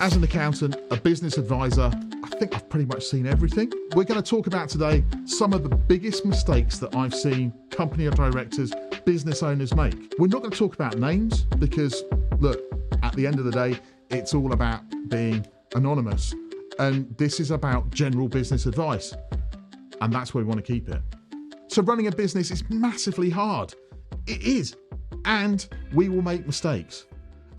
As an accountant, a business advisor, I think I've pretty much seen everything. We're going to talk about today some of the biggest mistakes that I've seen company directors, business owners make. We're not going to talk about names because, look, at the end of the day, it's all about being anonymous. And this is about general business advice. And that's where we want to keep it. So running a business is massively hard. It is. And we will make mistakes.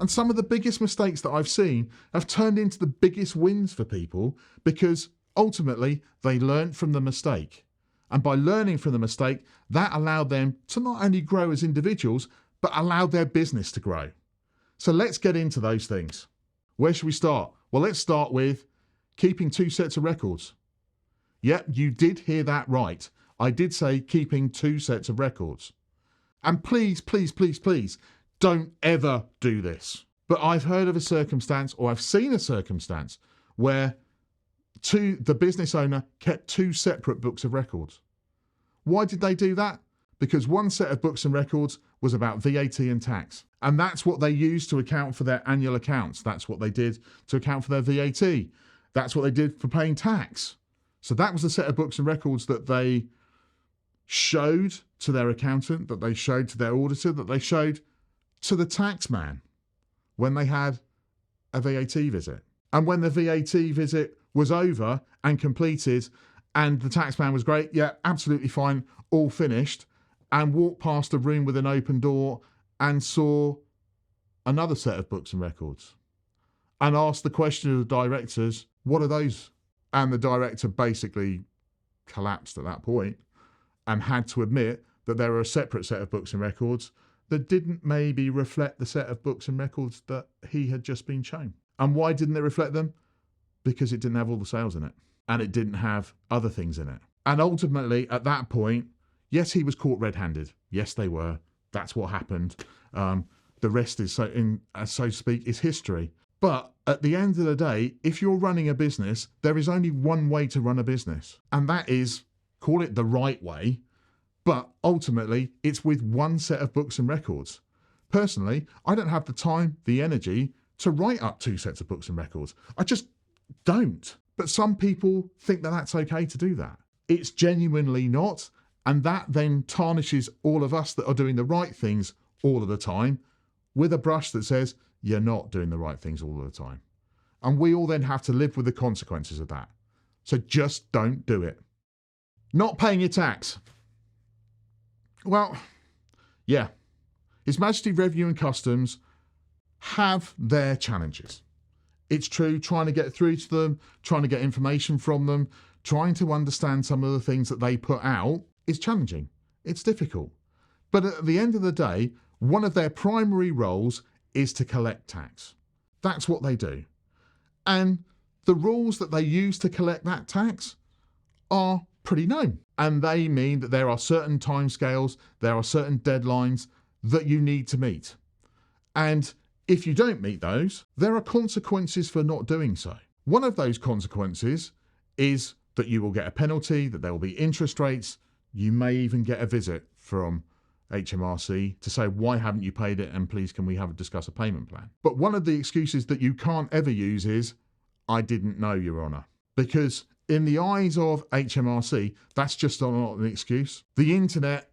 And some of the biggest mistakes that I've seen have turned into the biggest wins for people because ultimately they learned from the mistake. And by learning from the mistake, that allowed them to not only grow as individuals, but allowed their business to grow. So let's get into those things. Where should we start? Well, let's start with keeping 2 sets of records. Yep, you did hear that right. I did say keeping 2 sets of records. And please, please, please, please, don't ever do this. But I've heard of a circumstance, or I've seen a circumstance, where the business owner kept 2 separate books of records. Why did they do that? Because one set of books and records was about VAT and tax. And that's what they used to account for their annual accounts. That's what they did to account for their VAT. That's what they did for paying tax. So that was the set of books and records that they showed to their accountant, that they showed to their auditor, that they showed to the tax man when they had a VAT visit. And when the VAT visit was over and completed and the tax man was great, yeah, absolutely fine, all finished, and walked past a room with an open door and saw another set of books and records and asked the question of the directors, what are those? And the director basically collapsed at that point and had to admit that there were a separate set of books and records that didn't maybe reflect the set of books and records that he had just been shown. And why didn't they reflect them? Because it didn't have all the sales in it and it didn't have other things in it. And ultimately at that point, yes, he was caught red-handed. Yes, they were. That's what happened. The rest is, so to speak, is history. But at the end of the day, if you're running a business, there is only one way to run a business. And that is, call it the right way, but ultimately it's with one set of books and records. Personally, I don't have the time, the energy to write up 2 sets of books and records. I just don't. But some people think that that's okay to do that. It's genuinely not. And that then tarnishes all of us that are doing the right things all of the time with a brush that says, you're not doing the right things all of the time. And we all then have to live with the consequences of that. So just don't do it. Not paying your tax. Well, yeah. His Majesty Revenue and Customs have their challenges. It's true, trying to get through to them, trying to get information from them, trying to understand some of the things that they put out is challenging. It's difficult. But at the end of the day, one of their primary roles is to collect tax. That's what they do. And the rules that they use to collect that tax are pretty known. And they mean that there are certain timescales, there are certain deadlines that you need to meet. And if you don't meet those, there are consequences for not doing so. One of those consequences is that you will get a penalty, that there will be interest rates. You may even get a visit from HMRC to say, why haven't you paid it? And please, can we discuss a payment plan? But one of the excuses that you can't ever use is, I didn't know, Your Honour. Because in the eyes of HMRC, that's just not an excuse. The internet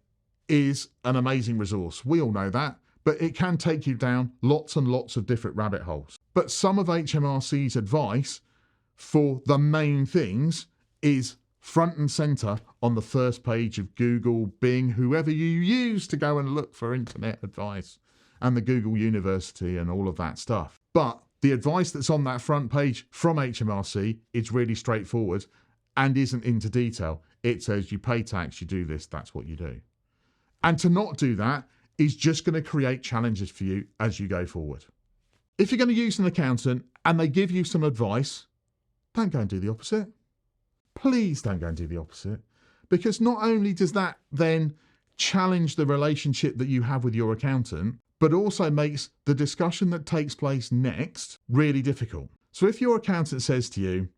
is an amazing resource. We all know that, but it can take you down lots and lots of different rabbit holes. But some of HMRC's advice for the main things is front and centre on the first page of Google, Bing, whoever you use to go and look for internet advice, and the Google University and all of that stuff. But the advice that's on that front page from HMRC is really straightforward and isn't into detail. It says you pay tax, you do this, that's what you do. And to not do that is just going to create challenges for you as you go forward. If you're going to use an accountant and they give you some advice, don't go and do the opposite. Please don't go and do the opposite, because not only does that then challenge the relationship that you have with your accountant, but also makes the discussion that takes place next really difficult. So if your accountant says to you,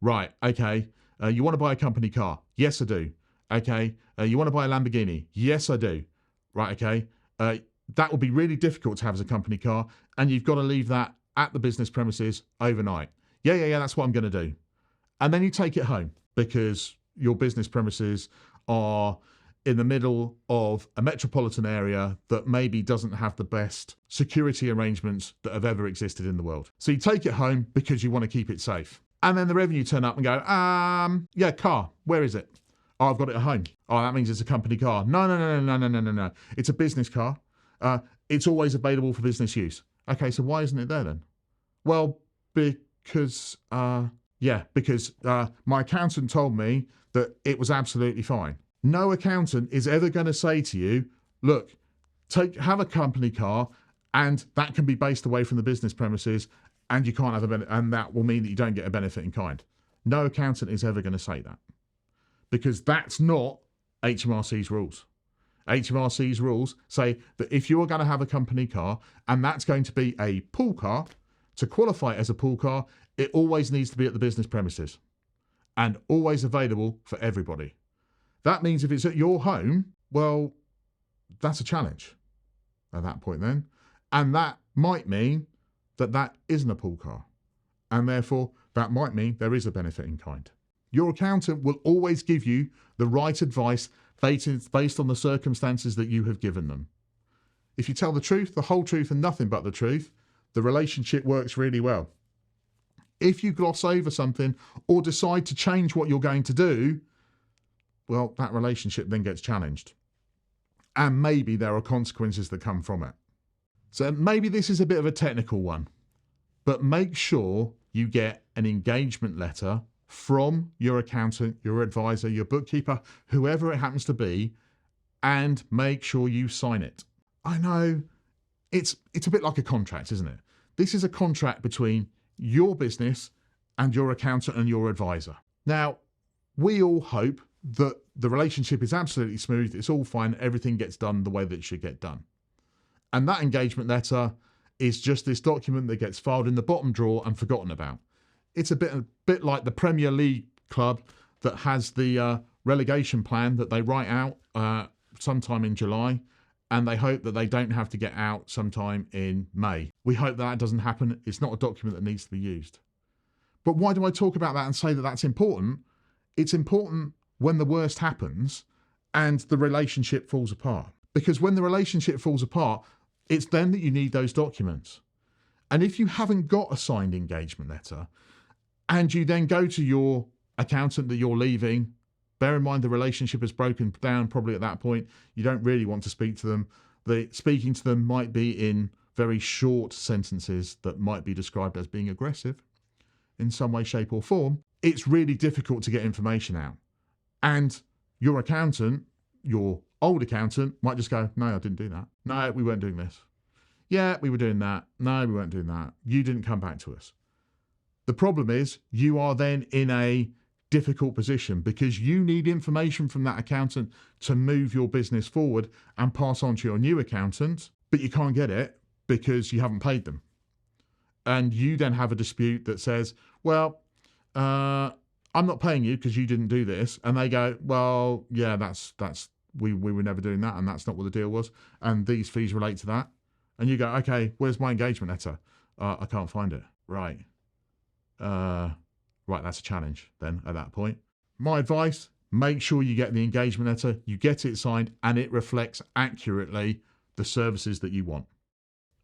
right, okay, you want to buy a company car? Yes, I do. Okay, you want to buy a Lamborghini? Yes, I do. Right, okay, that would be really difficult to have as a company car, and you've got to leave that at the business premises overnight. Yeah, that's what I'm going to do. And then you take it home because your business premises are in the middle of a metropolitan area that maybe doesn't have the best security arrangements that have ever existed in the world. So you take it home because you want to keep it safe. And then the revenue turn up and go, yeah, car, where is it? Oh, I've got it at home. Oh, that means it's a company car. No. It's a business car. It's always available for business use. Okay, so why isn't it there then? Well, because my accountant told me that it was absolutely fine. No accountant is ever going to say to you, look, have a company car and that can be based away from the business premises and you can't have a benefit, and that will mean that you don't get a benefit in kind. No accountant is ever going to say that because that's not HMRC's rules. HMRC's rules say that if you're going to have a company car and that's going to be a pool car, to qualify as a pool car, it always needs to be at the business premises and always available for everybody. That means if it's at your home, well, that's a challenge at that point then. And that might mean that that isn't a pool car. And therefore, that might mean there is a benefit in kind. Your accountant will always give you the right advice based on the circumstances that you have given them. If you tell the truth, the whole truth and nothing but the truth, the relationship works really well. If you gloss over something or decide to change what you're going to do, well, that relationship then gets challenged. And maybe there are consequences that come from it. So maybe this is a bit of a technical one, but make sure you get an engagement letter from your accountant, your advisor, your bookkeeper, whoever it happens to be, and make sure you sign it. I know it's a bit like a contract, isn't it? This is a contract between your business and your accountant and your advisor. Now, we all hope that the relationship is absolutely smooth, it's all fine, everything gets done the way that it should get done. And that engagement letter is just this document that gets filed in the bottom drawer and forgotten about. It's a bit like the Premier League club that has the relegation plan that they write out sometime in July, and they hope that they don't have to get out sometime in May. We hope that doesn't happen. It's not a document that needs to be used. But why do I talk about that and say that that's important? It's important when the worst happens and the relationship falls apart. Because when the relationship falls apart, it's then that you need those documents. And if you haven't got a signed engagement letter and you then go to your accountant that you're leaving, bear in mind the relationship has broken down probably at that point, you don't really want to speak to them. Speaking to them might be in very short sentences that might be described as being aggressive in some way, shape or form. It's really difficult to get information out. And your accountant, your old accountant, might just go, no, I didn't do that. No, we weren't doing this. Yeah, we were doing that. No, we weren't doing that. You didn't come back to us. The problem is you are then in a difficult position because you need information from that accountant to move your business forward and pass on to your new accountant, but you can't get it because you haven't paid them. And you then have a dispute that says, well, I'm not paying you because you didn't do this. And they go, well, yeah, we were never doing that and that's not what the deal was. And these fees relate to that. And you go, okay, where's my engagement letter? I can't find it. Right. Right, that's a challenge then at that point. My advice, make sure you get the engagement letter, you get it signed, and it reflects accurately the services that you want.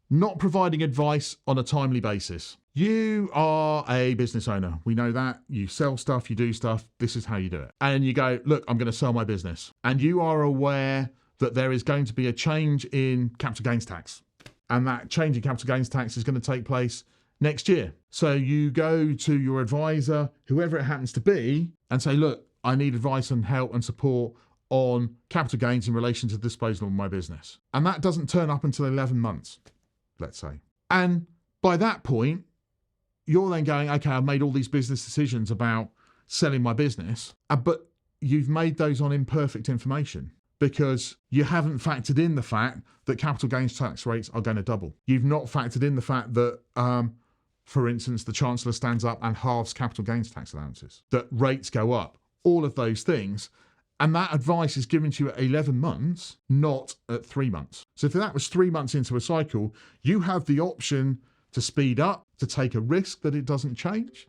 Not providing advice on a timely basis. You are a business owner. We know that. You sell stuff, you do stuff. This is how you do it. And you go, look, I'm going to sell my business. And you are aware that there is going to be a change in capital gains tax. And that change in capital gains tax is going to take place next year. So you go to your advisor, whoever it happens to be, and say, look, I need advice and help and support on capital gains in relation to the disposal of my business. And that doesn't turn up until 11 months, let's say. And by that point, you're then going, okay, I've made all these business decisions about selling my business, but you've made those on imperfect information because you haven't factored in the fact that capital gains tax rates are going to double. You've not factored in the fact that, for instance, the Chancellor stands up and halves capital gains tax allowances, that rates go up, all of those things. And that advice is given to you at 11 months, not at 3 months. So if that was 3 months into a cycle, you have the option to speed up, to take a risk that it doesn't change,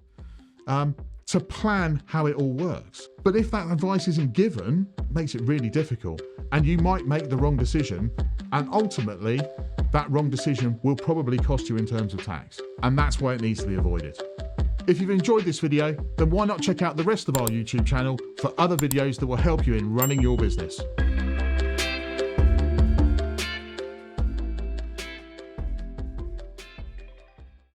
to plan how it all works. But if that advice isn't given, it makes it really difficult. And you might make the wrong decision, and ultimately, that wrong decision will probably cost you in terms of tax. And that's why it needs to be avoided. If you've enjoyed this video, then why not check out the rest of our YouTube channel for other videos that will help you in running your business.